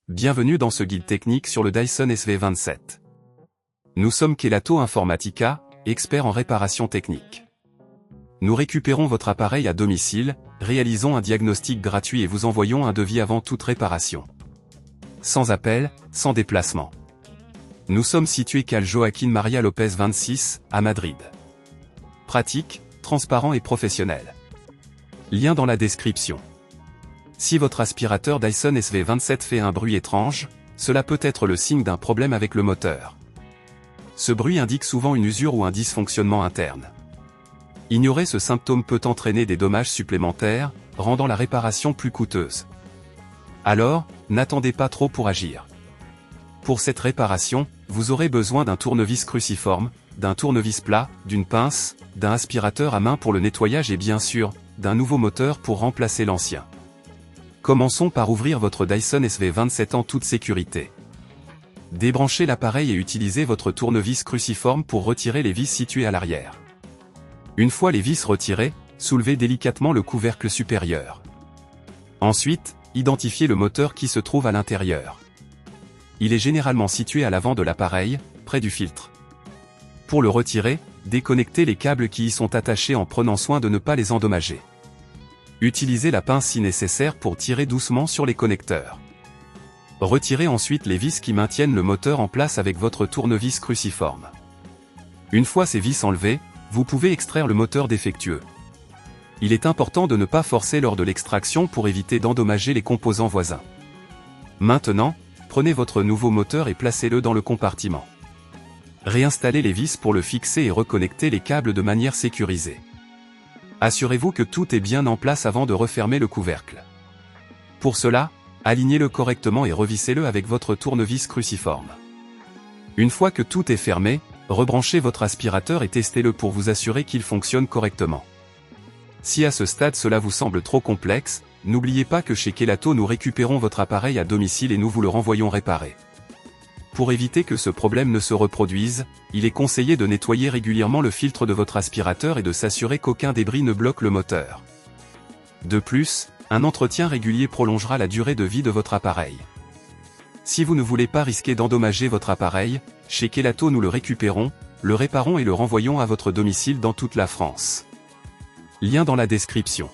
Bienvenue dans ce guide technique sur le Dyson SV27. Nous sommes Kelatos Informática, experts en réparation technique. Nous récupérons votre appareil à domicile, réalisons un diagnostic gratuit et vous envoyons un devis avant toute réparation. Sans appel, sans déplacement. Nous sommes situés calle Joaquín María López 26, à Madrid. Pratique, transparent et professionnel. Lien dans la description. Si votre aspirateur Dyson SV27 fait un bruit étrange, cela peut être le signe d'un problème avec le moteur. Ce bruit indique souvent une usure ou un dysfonctionnement interne. Ignorer ce symptôme peut entraîner des dommages supplémentaires, rendant la réparation plus coûteuse. Alors, n'attendez pas trop pour agir. Pour cette réparation, vous aurez besoin d'un tournevis cruciforme, d'un tournevis plat, d'une pince, d'un aspirateur à main pour le nettoyage et bien sûr, d'un nouveau moteur pour remplacer l'ancien. Commençons par ouvrir votre Dyson SV27 en toute sécurité. Débranchez l'appareil et utilisez votre tournevis cruciforme pour retirer les vis situées à l'arrière. Une fois les vis retirées, soulevez délicatement le couvercle supérieur. Ensuite, identifiez le moteur qui se trouve à l'intérieur. Il est généralement situé à l'avant de l'appareil, près du filtre. Pour le retirer, déconnectez les câbles qui y sont attachés en prenant soin de ne pas les endommager. Utilisez la pince si nécessaire pour tirer doucement sur les connecteurs. Retirez ensuite les vis qui maintiennent le moteur en place avec votre tournevis cruciforme. Une fois ces vis enlevées, vous pouvez extraire le moteur défectueux. Il est important de ne pas forcer lors de l'extraction pour éviter d'endommager les composants voisins. Maintenant, prenez votre nouveau moteur et placez-le dans le compartiment. Réinstallez les vis pour le fixer et reconnectez les câbles de manière sécurisée. Assurez-vous que tout est bien en place avant de refermer le couvercle. Pour cela, alignez-le correctement et revissez-le avec votre tournevis cruciforme. Une fois que tout est fermé, rebranchez votre aspirateur et testez-le pour vous assurer qu'il fonctionne correctement. Si à ce stade cela vous semble trop complexe, n'oubliez pas que chez Kelatos nous récupérons votre appareil à domicile et nous vous le renvoyons réparé. Pour éviter que ce problème ne se reproduise, il est conseillé de nettoyer régulièrement le filtre de votre aspirateur et de s'assurer qu'aucun débris ne bloque le moteur. De plus, un entretien régulier prolongera la durée de vie de votre appareil. Si vous ne voulez pas risquer d'endommager votre appareil, chez Kelatos nous le récupérons, le réparons et le renvoyons à votre domicile dans toute la France. Lien dans la description.